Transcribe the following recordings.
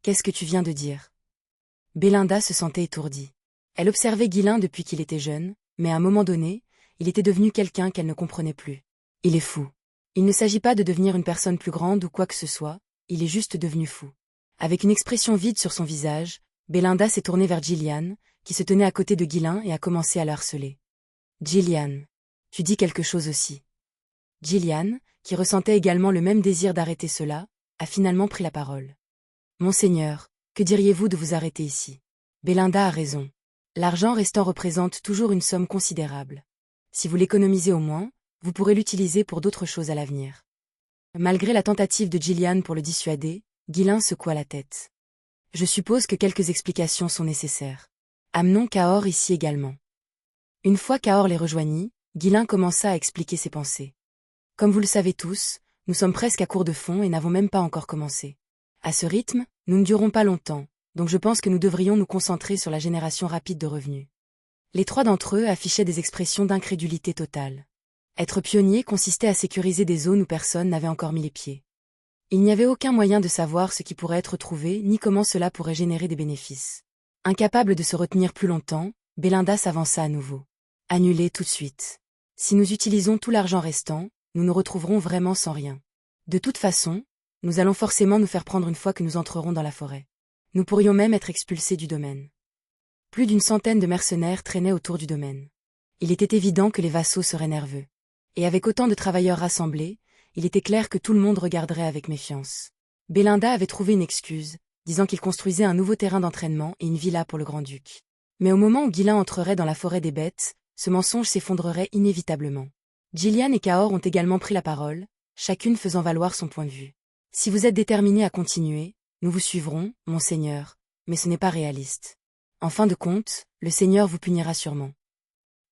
Qu'est-ce que tu viens de dire? Bélinda se sentait étourdie. Elle observait Ghislain depuis qu'il était jeune, mais à un moment donné, il était devenu quelqu'un qu'elle ne comprenait plus. Il est fou. Il ne s'agit pas de devenir une personne plus grande ou quoi que ce soit, il est juste devenu fou. Avec une expression vide sur son visage, Bélinda s'est tournée vers Gillian, qui se tenait à côté de Ghislain et a commencé à le harceler. Gillian, tu dis quelque chose aussi. Gillian, qui ressentait également le même désir d'arrêter cela, a finalement pris la parole. Monseigneur, que diriez-vous de vous arrêter ici? Bélinda a raison. L'argent restant représente toujours une somme considérable. Si vous l'économisez au moins, vous pourrez l'utiliser pour d'autres choses à l'avenir. Malgré la tentative de Gillian pour le dissuader, Ghislain secoua la tête. Je suppose que quelques explications sont nécessaires. Amenons Cahors ici également. Une fois Cahors les rejoignit, Ghislain commença à expliquer ses pensées. Comme vous le savez tous, nous sommes presque à court de fonds et n'avons même pas encore commencé. À ce rythme, nous ne durerons pas longtemps, donc je pense que nous devrions nous concentrer sur la génération rapide de revenus. Les trois d'entre eux affichaient des expressions d'incrédulité totale. Être pionnier consistait à sécuriser des zones où personne n'avait encore mis les pieds. Il n'y avait aucun moyen de savoir ce qui pourrait être trouvé ni comment cela pourrait générer des bénéfices. Incapable de se retenir plus longtemps, Bélinda s'avança à nouveau. Annulez tout de suite. Si nous utilisons tout l'argent restant, nous nous retrouverons vraiment sans rien. De toute façon, nous allons forcément nous faire prendre une fois que nous entrerons dans la forêt. Nous pourrions même être expulsés du domaine. Plus d'une centaine de mercenaires traînaient autour du domaine. Il était évident que les vassaux seraient nerveux. Et avec autant de travailleurs rassemblés, il était clair que tout le monde regarderait avec méfiance. Bélinda avait trouvé une excuse, disant qu'il construisait un nouveau terrain d'entraînement et une villa pour le grand-duc. Mais au moment où Ghislain entrerait dans la forêt des bêtes, ce mensonge s'effondrerait inévitablement. Gillian et Cahors ont également pris la parole, chacune faisant valoir son point de vue. Si vous êtes déterminé à continuer, nous vous suivrons, monseigneur, mais ce n'est pas réaliste. En fin de compte, le Seigneur vous punira sûrement.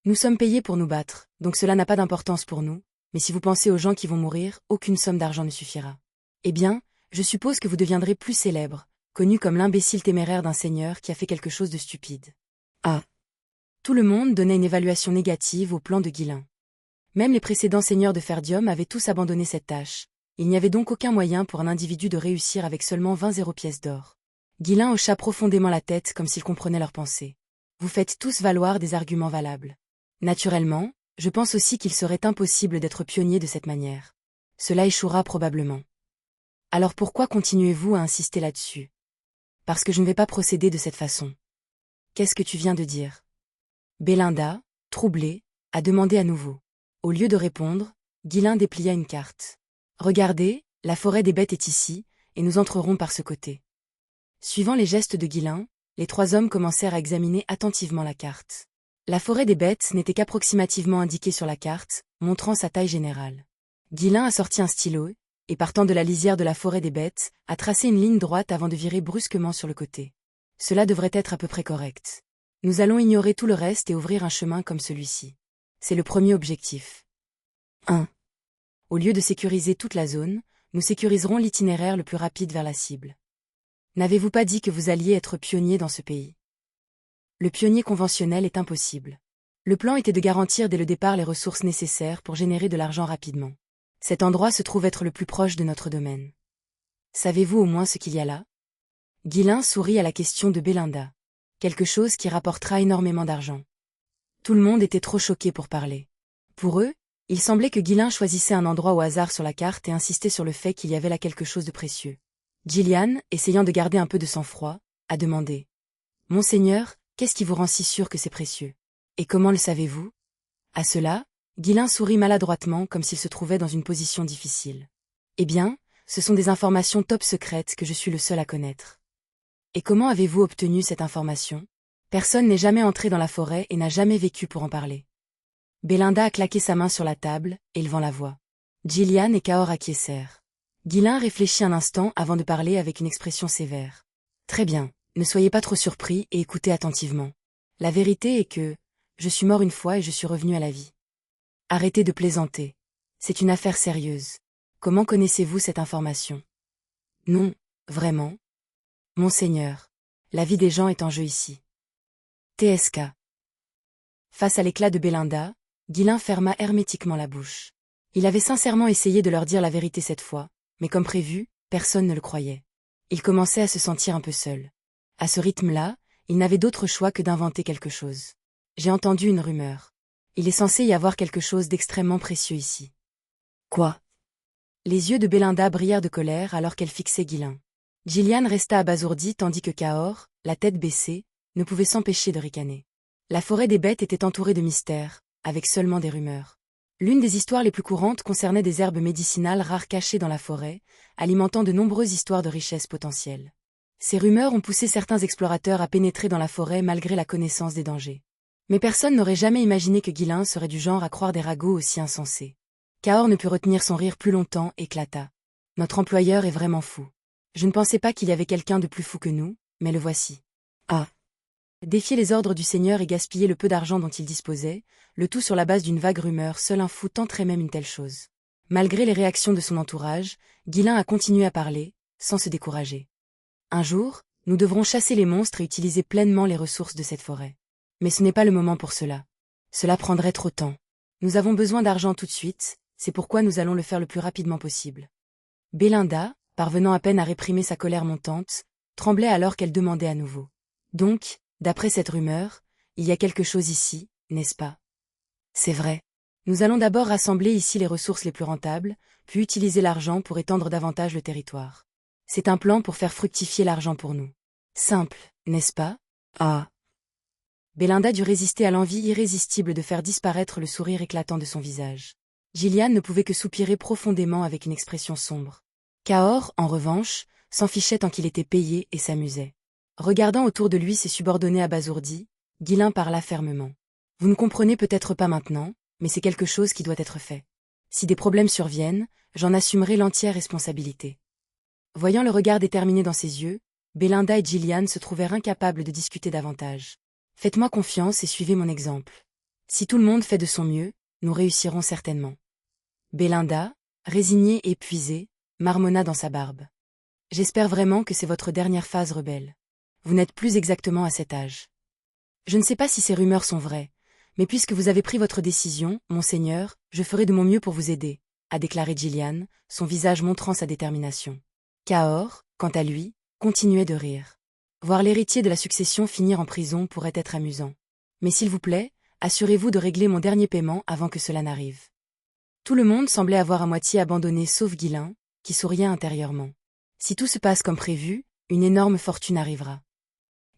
Nous sommes payés pour nous battre, donc cela n'a pas d'importance pour nous, mais si vous pensez aux gens qui vont mourir, aucune somme d'argent ne suffira. Eh bien, je suppose que vous deviendrez plus célèbre, connu comme l'imbécile téméraire d'un seigneur qui a fait quelque chose de stupide. Ah. Tout le monde donnait une évaluation négative au plan de Ghislain. Même les précédents seigneurs de Ferdium avaient tous abandonné cette tâche. Il n'y avait donc aucun moyen pour un individu de réussir avec seulement 20 pièces d'or. Ghislain hocha profondément la tête comme s'il comprenait leurs pensées. Vous faites tous valoir des arguments valables. Naturellement, je pense aussi qu'il serait impossible d'être pionnier de cette manière. Cela échouera probablement. Alors pourquoi continuez-vous à insister là-dessus? Parce que je ne vais pas procéder de cette façon. Qu'est-ce que tu viens de dire? Bélinda, troublée, a demandé à nouveau. Au lieu de répondre, Ghislain déplia une carte. Regardez, la forêt des bêtes est ici, et nous entrerons par ce côté. Suivant les gestes de Ghislain, les trois hommes commencèrent à examiner attentivement la carte. La forêt des bêtes n'était qu'approximativement indiquée sur la carte, montrant sa taille générale. Ghislain a sorti un stylo, et partant de la lisière de la forêt des bêtes, a tracé une ligne droite avant de virer brusquement sur le côté. Cela devrait être à peu près correct. Nous allons ignorer tout le reste et ouvrir un chemin comme celui-ci. C'est le premier objectif. 1. Au lieu de sécuriser toute la zone, nous sécuriserons l'itinéraire le plus rapide vers la cible. N'avez-vous pas dit que vous alliez être pionnier dans ce pays? Le pionnier conventionnel est impossible. Le plan était de garantir dès le départ les ressources nécessaires pour générer de l'argent rapidement. Cet endroit se trouve être le plus proche de notre domaine. Savez-vous au moins ce qu'il y a là? Ghislain sourit à la question de Bélinda. Quelque chose qui rapportera énormément d'argent. Tout le monde était trop choqué pour parler. Pour eux, il semblait que Ghislain choisissait un endroit au hasard sur la carte et insistait sur le fait qu'il y avait là quelque chose de précieux. Gillian, essayant de garder un peu de sang-froid, a demandé. « Monseigneur, qu'est-ce qui vous rend si sûr que c'est précieux? Et comment le savez-vous » À cela, Ghislain sourit maladroitement comme s'il se trouvait dans une position difficile. « Eh bien, ce sont des informations top secrètes que je suis le seul à connaître. » Et comment avez-vous obtenu cette information? Personne n'est jamais entré dans la forêt et n'a jamais vécu pour en parler. Bélinda a claqué sa main sur la table, élevant la voix. Gillian et Cahors acquiescèrent. Ghislain réfléchit un instant avant de parler avec une expression sévère. Très bien, ne soyez pas trop surpris et écoutez attentivement. La vérité est que, je suis mort une fois et je suis revenu à la vie. Arrêtez de plaisanter. C'est une affaire sérieuse. Comment connaissez-vous cette information? Non, vraiment. Monseigneur, la vie des gens est en jeu ici. TSK. Face à l'éclat de Bélinda, Ghislain ferma hermétiquement la bouche. Il avait sincèrement essayé de leur dire la vérité cette fois, mais comme prévu, personne ne le croyait. Il commençait à se sentir un peu seul. À ce rythme-là, il n'avait d'autre choix que d'inventer quelque chose. J'ai entendu une rumeur. Il est censé y avoir quelque chose d'extrêmement précieux ici. Quoi? Les yeux de Belinda brillèrent de colère alors qu'elle fixait Ghislain. Gillian resta abasourdie tandis que Cahors, la tête baissée, ne pouvait s'empêcher de ricaner. La forêt des bêtes était entourée de mystères, avec seulement des rumeurs. L'une des histoires les plus courantes concernait des herbes médicinales rares cachées dans la forêt, alimentant de nombreuses histoires de richesses potentielles. Ces rumeurs ont poussé certains explorateurs à pénétrer dans la forêt malgré la connaissance des dangers. Mais personne n'aurait jamais imaginé que Ghislain serait du genre à croire des ragots aussi insensés. Cahors ne put retenir son rire plus longtemps et éclata. Notre employeur est vraiment fou. Je ne pensais pas qu'il y avait quelqu'un de plus fou que nous, mais le voici. Ah! Défier les ordres du Seigneur et gaspiller le peu d'argent dont il disposait, le tout sur la base d'une vague rumeur, seul un fou tenterait même une telle chose. Malgré les réactions de son entourage, Ghislain a continué à parler, sans se décourager. Un jour, nous devrons chasser les monstres et utiliser pleinement les ressources de cette forêt. Mais ce n'est pas le moment pour cela. Cela prendrait trop de temps. Nous avons besoin d'argent tout de suite, c'est pourquoi nous allons le faire le plus rapidement possible. Belinda, parvenant à peine à réprimer sa colère montante, tremblait alors qu'elle demandait à nouveau. Donc, d'après cette rumeur, il y a quelque chose ici, n'est-ce pas? C'est vrai. Nous allons d'abord rassembler ici les ressources les plus rentables, puis utiliser l'argent pour étendre davantage le territoire. C'est un plan pour faire fructifier l'argent pour nous. Simple, n'est-ce pas? Ah! Belinda dut résister à l'envie irrésistible de faire disparaître le sourire éclatant de son visage. Gillian ne pouvait que soupirer profondément avec une expression sombre. Cahors, en revanche, s'en fichait tant qu'il était payé et s'amusait. Regardant autour de lui ses subordonnés abasourdis, Ghislain parla fermement. « Vous ne comprenez peut-être pas maintenant, mais c'est quelque chose qui doit être fait. Si des problèmes surviennent, j'en assumerai l'entière responsabilité. » Voyant le regard déterminé dans ses yeux, Belinda et Gillian se trouvèrent incapables de discuter davantage. « Faites-moi confiance et suivez mon exemple. Si tout le monde fait de son mieux, nous réussirons certainement. » Belinda, résignée et épuisée, marmonna dans sa barbe. « J'espère vraiment que c'est votre dernière phase rebelle. Vous n'êtes plus exactement à cet âge. Je ne sais pas si ces rumeurs sont vraies, mais puisque vous avez pris votre décision, monseigneur, je ferai de mon mieux pour vous aider, » a déclaré Gillian, son visage montrant sa détermination. Cahors, quant à lui, continuait de rire. Voir l'héritier de la succession finir en prison pourrait être amusant. Mais s'il vous plaît, assurez-vous de régler mon dernier paiement avant que cela n'arrive. Tout le monde semblait avoir à moitié abandonné sauf Ghislain, qui souriait intérieurement. Si tout se passe comme prévu, une énorme fortune arrivera.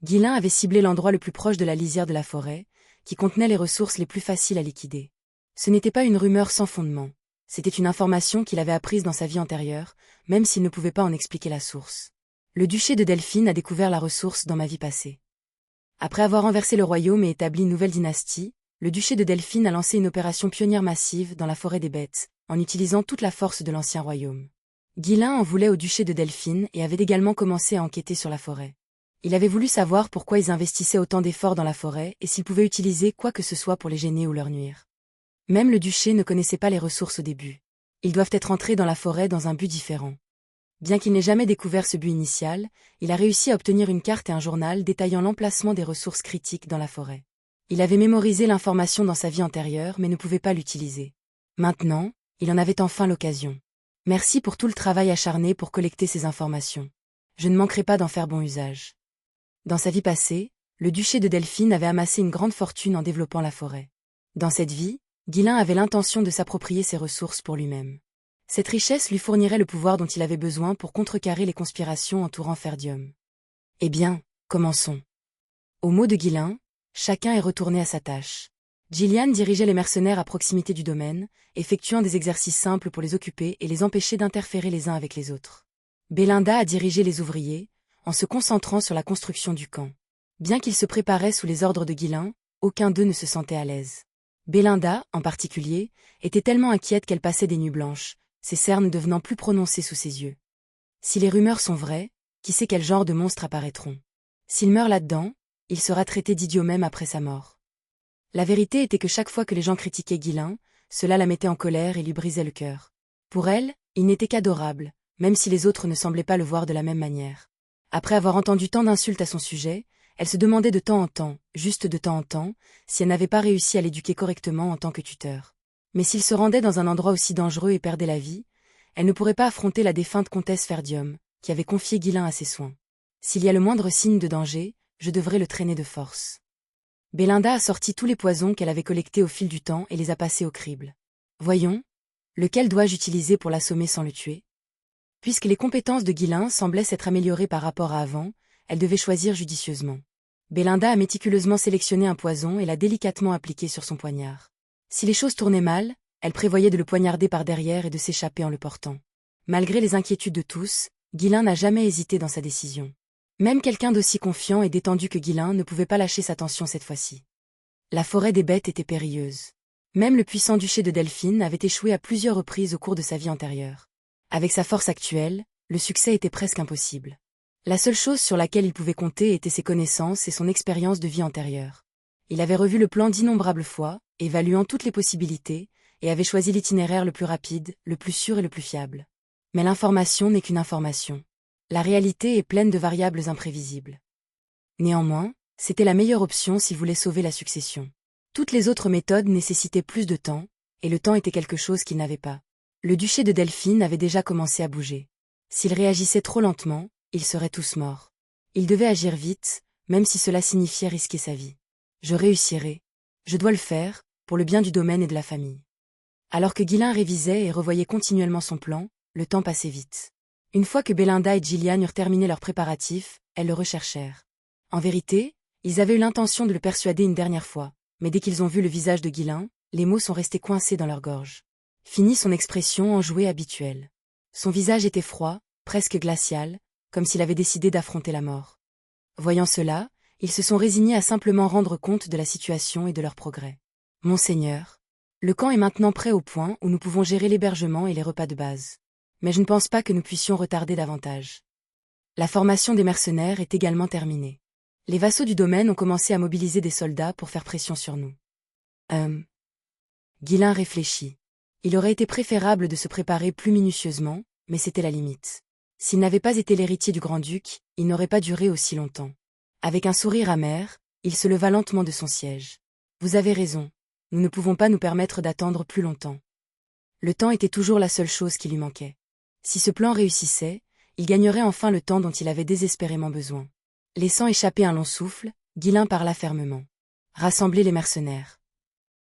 Ghislain avait ciblé l'endroit le plus proche de la lisière de la forêt, qui contenait les ressources les plus faciles à liquider. Ce n'était pas une rumeur sans fondement. C'était une information qu'il avait apprise dans sa vie antérieure, même s'il ne pouvait pas en expliquer la source. Le duché de Delphine a découvert la ressource dans ma vie passée. Après avoir renversé le royaume et établi une nouvelle dynastie, le duché de Delphine a lancé une opération pionnière massive dans la forêt des bêtes, en utilisant toute la force de l'ancien royaume. Ghislain en voulait au duché de Delphine et avait également commencé à enquêter sur la forêt. Il avait voulu savoir pourquoi ils investissaient autant d'efforts dans la forêt et s'ils pouvaient utiliser quoi que ce soit pour les gêner ou leur nuire. Même le duché ne connaissait pas les ressources au début. Ils doivent être entrés dans la forêt dans un but différent. Bien qu'il n'ait jamais découvert ce but initial, il a réussi à obtenir une carte et un journal détaillant l'emplacement des ressources critiques dans la forêt. Il avait mémorisé l'information dans sa vie antérieure mais ne pouvait pas l'utiliser. Maintenant, il en avait enfin l'occasion. Merci pour tout le travail acharné pour collecter ces informations. Je ne manquerai pas d'en faire bon usage. Dans sa vie passée, le duché de Delphine avait amassé une grande fortune en développant la forêt. Dans cette vie, Ghislain avait l'intention de s'approprier ses ressources pour lui-même. Cette richesse lui fournirait le pouvoir dont il avait besoin pour contrecarrer les conspirations entourant Ferdium. Eh bien, commençons. Au mot de Ghislain, chacun est retourné à sa tâche. Gillian dirigeait les mercenaires à proximité du domaine, effectuant des exercices simples pour les occuper et les empêcher d'interférer les uns avec les autres. Belinda a dirigé les ouvriers, en se concentrant sur la construction du camp. Bien qu'ils se préparaient sous les ordres de Ghislain, aucun d'eux ne se sentait à l'aise. Belinda, en particulier, était tellement inquiète qu'elle passait des nuits blanches, ses cernes devenant plus prononcées sous ses yeux. Si les rumeurs sont vraies, qui sait quel genre de monstres apparaîtront? S'il meurt là-dedans, il sera traité d'idiot même après sa mort. La vérité était que chaque fois que les gens critiquaient Ghislain, cela la mettait en colère et lui brisait le cœur. Pour elle, il n'était qu'adorable, même si les autres ne semblaient pas le voir de la même manière. Après avoir entendu tant d'insultes à son sujet, elle se demandait de temps en temps, juste de temps en temps, si elle n'avait pas réussi à l'éduquer correctement en tant que tuteur. Mais s'il se rendait dans un endroit aussi dangereux et perdait la vie, elle ne pourrait pas affronter la défunte comtesse Ferdium, qui avait confié Guilain à ses soins. S'il y a le moindre signe de danger, je devrais le traîner de force. Belinda a sorti tous les poisons qu'elle avait collectés au fil du temps et les a passés au crible. Voyons, lequel dois-je utiliser pour l'assommer sans le tuer? Puisque les compétences de Guilain semblaient s'être améliorées par rapport à avant, elle devait choisir judicieusement. Belinda a méticuleusement sélectionné un poison et l'a délicatement appliqué sur son poignard. Si les choses tournaient mal, elle prévoyait de le poignarder par derrière et de s'échapper en le portant. Malgré les inquiétudes de tous, Guilain n'a jamais hésité dans sa décision. Même quelqu'un d'aussi confiant et détendu que Guilain ne pouvait pas lâcher sa tension cette fois-ci. La forêt des bêtes était périlleuse. Même le puissant duché de Delphine avait échoué à plusieurs reprises au cours de sa vie antérieure. Avec sa force actuelle, le succès était presque impossible. La seule chose sur laquelle il pouvait compter était ses connaissances et son expérience de vie antérieure. Il avait revu le plan d'innombrables fois, évaluant toutes les possibilités, et avait choisi l'itinéraire le plus rapide, le plus sûr et le plus fiable. Mais l'information n'est qu'une information. La réalité est pleine de variables imprévisibles. Néanmoins, c'était la meilleure option s'il voulait sauver la succession. Toutes les autres méthodes nécessitaient plus de temps, et le temps était quelque chose qu'il n'avait pas. Le duché de Delphine avait déjà commencé à bouger. S'il réagissait trop lentement, ils seraient tous morts. Il devait agir vite, même si cela signifiait risquer sa vie. Je réussirai. Je dois le faire, pour le bien du domaine et de la famille. Alors que Guilain révisait et revoyait continuellement son plan, le temps passait vite. Une fois que Belinda et Gillian eurent terminé leurs préparatifs, elles le recherchèrent. En vérité, ils avaient eu l'intention de le persuader une dernière fois, mais dès qu'ils ont vu le visage de Guilain, les mots sont restés coincés dans leur gorge. Fini son expression enjouée habituelle. Son visage était froid, presque glacial, comme s'il avait décidé d'affronter la mort. Voyant cela, ils se sont résignés à simplement rendre compte de la situation et de leur progrès. Monseigneur, le camp est maintenant prêt au point où nous pouvons gérer l'hébergement et les repas de base. Mais je ne pense pas que nous puissions retarder davantage. La formation des mercenaires est également terminée. Les vassaux du domaine ont commencé à mobiliser des soldats pour faire pression sur nous. Guilain réfléchit. Il aurait été préférable de se préparer plus minutieusement, mais c'était la limite. S'il n'avait pas été l'héritier du grand-duc, il n'aurait pas duré aussi longtemps. Avec un sourire amer, il se leva lentement de son siège. Vous avez raison, nous ne pouvons pas nous permettre d'attendre plus longtemps. Le temps était toujours la seule chose qui lui manquait. Si ce plan réussissait, il gagnerait enfin le temps dont il avait désespérément besoin. Laissant échapper un long souffle, Guilain parla fermement. Rassemblez les mercenaires.